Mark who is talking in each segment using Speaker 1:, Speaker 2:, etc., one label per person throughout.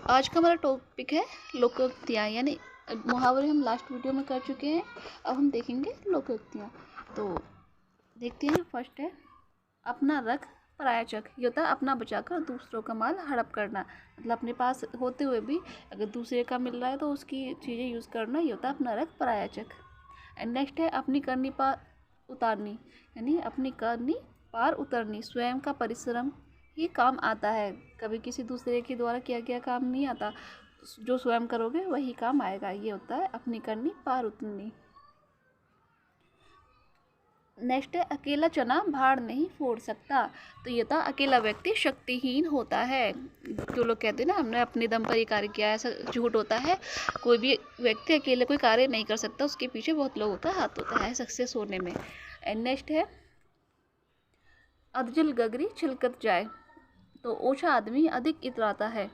Speaker 1: आज का हमारा टॉपिक है लोकोक्तियाँ, यानी मुहावरे हम लास्ट वीडियो में कर चुके हैं। अब हम देखेंगे लोकोक्तियाँ। तो देखते हैं। फर्स्ट है अपना रख पराया चख। ये होता है अपना बचाकर दूसरों का माल हड़प करना, मतलब अपने पास होते हुए भी अगर दूसरे का मिल रहा है तो उसकी चीज़ें यूज़ करना। ये होता है अपना रख पराया चख। एंड नेक्स्ट है अपनी करनी पार उतारनी, यानी अपनी करनी पार उतरनी। स्वयं का परिश्रम ही काम आता है, कभी किसी दूसरे के द्वारा किया गया काम नहीं आता। जो स्वयं करोगे वही काम आएगा। ये होता है अपनी करनी पार उतरनी। नेक्स्ट है अकेला चना भाड़ नहीं फोड़ सकता। तो ये था अकेला व्यक्ति शक्तिहीन होता है। जो लोग कहते हैं ना हमने अपने दम पर ही कार्य किया, ऐसा झूठ होता है। कोई भी व्यक्ति अकेले कोई कार्य नहीं कर सकता, उसके पीछे बहुत लोगों का हाथ होता है सक्सेस होने में। एंड नेक्स्ट है अधजल गगरी छिलकत जाए। तो ओछा आदमी अधिक इतराता है।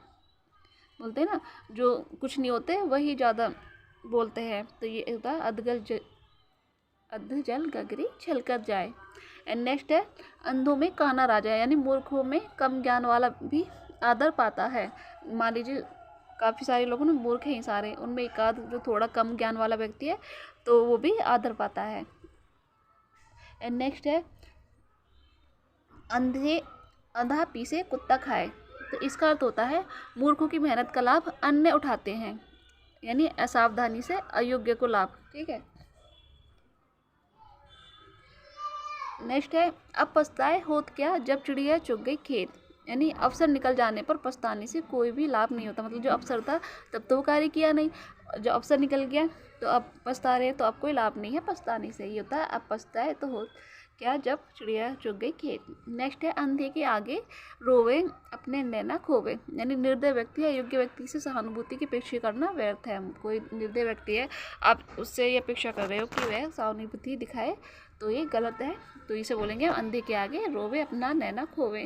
Speaker 1: बोलते हैं ना जो कुछ नहीं होते वही ज़्यादा बोलते हैं। तो ये होता है अधजल गगरी छिलकत जाए। एंड नेक्स्ट है अंधों में काना राजा, यानी मूर्खों में कम ज्ञान वाला भी आदर पाता है। मान लीजिए काफ़ी सारे लोगों में मूर्ख हैं सारे, उनमें एक आध जो थोड़ा कम ज्ञान वाला व्यक्ति है तो वो भी आदर पाता है। एंड नेक्स्ट है अंधा पीसे कुत्ता खाए। तो इसका अर्थ होता है मूर्खों की मेहनत का लाभ अन्य उठाते हैं, यानी असावधानी से अयोग्य को लाभ। ठीक है। नेक्स्ट है अब पछताए होत क्या जब चिड़िया चुग गई खेत, यानी अवसर निकल जाने पर पछताने से कोई भी लाभ नहीं होता। मतलब जो अवसर था तब तो वो कार्य किया नहीं, जो अवसर निकल गया तो अब पछता रहे, तो अब कोई लाभ नहीं है पछताने से। ये होता है अब पछताए तो हो क्या जब चिड़िया चुग गई खेत। नेक्स्ट है अंधे के आगे रोवे अपने नैना खोवे, यानी निर्दय व्यक्ति या योग्य व्यक्ति से सहानुभूति की अपेक्षा करना व्यर्थ है। कोई निर्दय व्यक्ति है, आप उससे ये अपेक्षा कर रहे हो कि वह सहानुभूति दिखाए, तो ये गलत है। तो इसे बोलेंगे अंधे के आगे रोवे अपना नैना खोवे।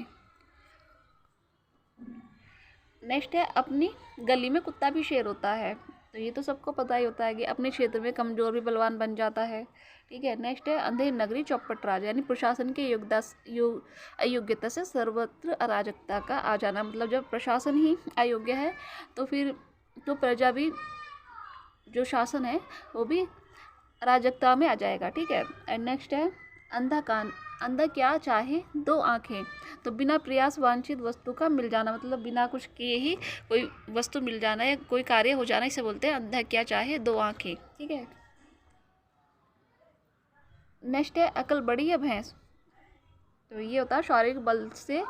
Speaker 1: नेक्स्ट है अपनी गली में कुत्ता भी शेर होता है। तो ये तो सबको पता ही होता है कि अपने क्षेत्र में कमजोर भी बलवान बन जाता है। ठीक है। नेक्स्ट है अंधे नगरी चौपट राज, यानी प्रशासन के अयोग्यता से सर्वत्र अराजकता का आ जाना। मतलब जब प्रशासन ही अयोग्य है तो फिर तो प्रजा भी, जो शासन है वो भी अराजकता में आ जाएगा। ठीक है। एंड नेक्स्ट है अंधा क्या चाहे दो आंखें। तो बिना प्रयास वांछित वस्तु का मिल जाना, मतलब बिना कुछ किए ही कोई वस्तु मिल जाना या कोई कार्य हो जाना, इसे बोलते हैं अंधा क्या चाहे दो आंखें। ठीक है। नेक्स्ट है अकल बड़ी या भैंस। तो ये होता है शारीरिक बल से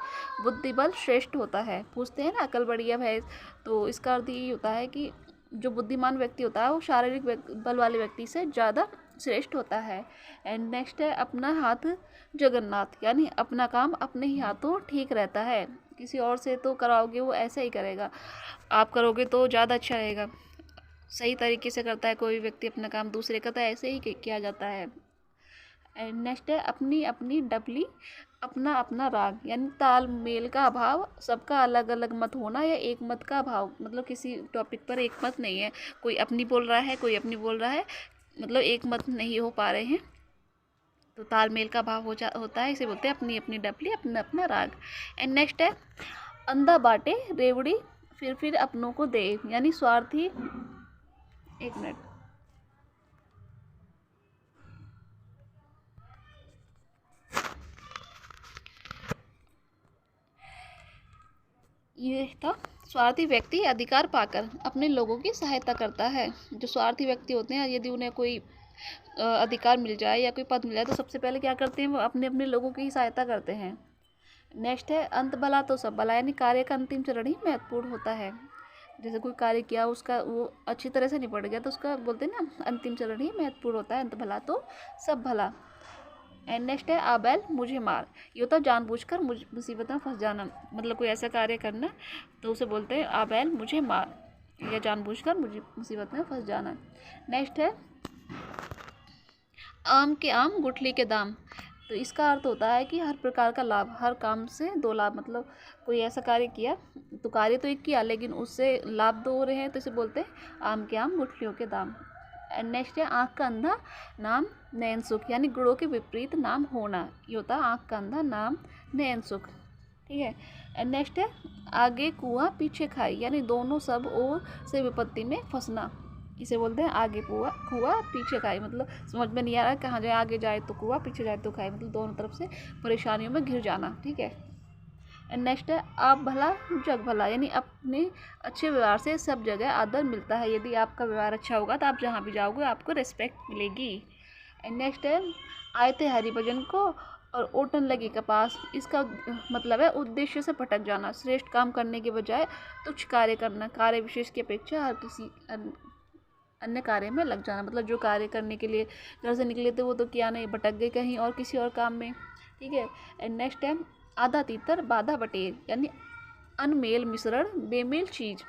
Speaker 1: बुद्धि बल श्रेष्ठ होता है। पूछते हैं ना अकल बड़ी या भैंस, तो इसका अर्थ ये होता है कि जो बुद्धिमान व्यक्ति होता है वो शारीरिक बल वाले व्यक्ति से ज़्यादा श्रेष्ठ होता है। एंड नेक्स्ट है अपना हाथ जगन्नाथ, यानी अपना काम अपने ही हाथों ठीक रहता है। किसी और से तो कराओगे वो ऐसे ही करेगा, आप करोगे तो ज़्यादा अच्छा रहेगा। सही तरीके से करता है कोई व्यक्ति अपना काम, दूसरे का तो ऐसे ही किया जाता है। एंड नेक्स्ट है अपनी अपनी डबली अपना अपना राग, यानी तालमेल का अभाव, सबका अलग अलग मत होना या एक मत का अभाव। मतलब किसी टॉपिक पर एक मत नहीं है, कोई अपनी बोल रहा है कोई अपनी बोल रहा है, मतलब एक मत नहीं हो पा रहे हैं, तो तालमेल का अभाव होता है। इसे बोलते हैं अपनी अपनी डबली अपना अपना राग। एंड नेक्स्ट है अंधा बाटे रेवड़ी फिर अपनों को दे, यानी स्वार्थी। एक मिनट। ये था स्वार्थी व्यक्ति अधिकार पाकर अपने लोगों की सहायता करता है। जो स्वार्थी व्यक्ति होते हैं यदि उन्हें कोई अधिकार मिल जाए या कोई पद मिल जाए तो सबसे पहले क्या करते हैं, वो अपने अपने लोगों की ही सहायता करते हैं। नेक्स्ट है अंत भला तो सब भला, यानी कार्य का अंतिम चरण ही महत्वपूर्ण होता है। जैसे कोई कार्य किया उसका वो अच्छी तरह से निपट गया तो उसका बोलते हैं ना अंतिम चरण ही महत्वपूर्ण होता है। अंत भला तो सब भला। एंड नेक्स्ट है आबैल मुझे मार। ये होता है जानबूझकर मुसीबत में फंस जाना, मतलब कोई ऐसा कार्य करना तो उसे बोलते हैं आबैल मुझे मार, या जानबूझकर मुझे मुसीबत में फंस जाना। नेक्स्ट है आम के आम गुठली के दाम। तो इसका अर्थ होता है कि हर प्रकार का लाभ, हर काम से दो लाभ। मतलब कोई ऐसा कार्य किया तो कार्य तो एक किया लेकिन उससे लाभ दो हो रहे हैं, तो इसे बोलते हैं आम के आम गुठलियों के दाम। एंड नेक्स्ट है आँख का अंधा नाम नयन सुख, यानी गुणों के विपरीत नाम होना। ये होता है आँख का अंधा नाम नयन सुख। ठीक है। एंड नेक्स्ट है आगे कुआं पीछे खाई, यानी दोनों सब ओर से विपत्ति में फंसना, इसे बोलते हैं आगे कुआं पीछे खाई। मतलब समझ में नहीं आ रहा कहाँ जाए, आगे जाए तो कुआं, पीछे जाए तो खाई, मतलब दोनों तरफ से परेशानियों में घिर जाना। ठीक है। एंड नेक्स्ट है आप भला जग भला, यानी अपने अच्छे व्यवहार से सब जगह आदर मिलता है। यदि आपका व्यवहार अच्छा होगा तो आप जहाँ भी जाओगे आपको रिस्पेक्ट मिलेगी। एंड नेक्स्ट है आए थे हरिभजन को और ओटन लगी कपास, इसका मतलब है उद्देश्य से भटक जाना, श्रेष्ठ काम करने के बजाय तुच्छ कार्य करना, कार्य विशेष की अपेक्षा हर किसी अन्य कार्य में लग जाना। मतलब जो कार्य करने के लिए घर से निकले थे वो तो किया नहीं, भटक गए कहीं और किसी और काम में। ठीक है। एंड नेक्स्ट है आधा तीतर बाधा बटेर, यानी अनमेल मिश्रण बेमेल चीज़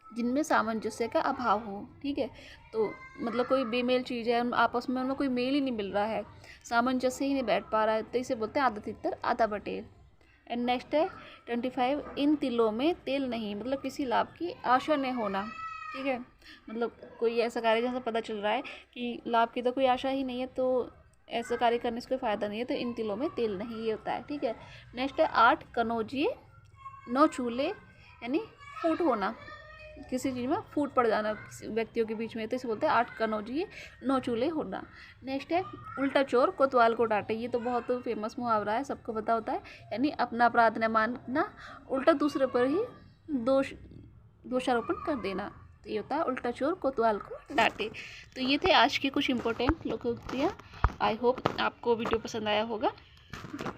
Speaker 1: जिनमें सामंजस्य का अभाव हो। ठीक है। तो मतलब कोई बेमेल चीज़ है, आपस में उनमें कोई मेल ही नहीं मिल रहा है, सामंजस्य ही नहीं बैठ पा रहा है, तो इसे बोलते हैं आधा तीतर आधा बटेर। एंड नेक्स्ट है 25 इन तिलों में तेल नहीं, मतलब किसी लाभ की आशा नहीं होना। ठीक है। मतलब कोई ऐसा कार्य जैसा पता चल रहा है कि लाभ की तो कोई आशा ही नहीं है, तो ऐसा कार्य करने से कोई फ़ायदा नहीं है, तो इन तिलों में तेल नहीं, ये होता है। ठीक है। नेक्स्ट है 8 कनौजिए 9 चूल्हे, यानी फूट होना, किसी चीज़ में फूट पड़ जाना व्यक्तियों के बीच में, तो इसे बोलते हैं 8 कनौजिए 9 चूल्हे होना। नेक्स्ट है उल्टा चोर कोतवाल को डांटे, ये तो बहुत फेमस मुहावरा है, सबको पता होता है, यानी अपना अपराध न मानना, उल्टा दूसरे पर ही दोषारोपण कर देना, तो ये होता है उल्टा चोर कोतवाल को डांटे। तो ये थे आज की कुछ इंपॉर्टेंट लोकोक्तियाँ। आई होप आपको वीडियो पसंद आया होगा।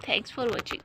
Speaker 1: Thanks for watching.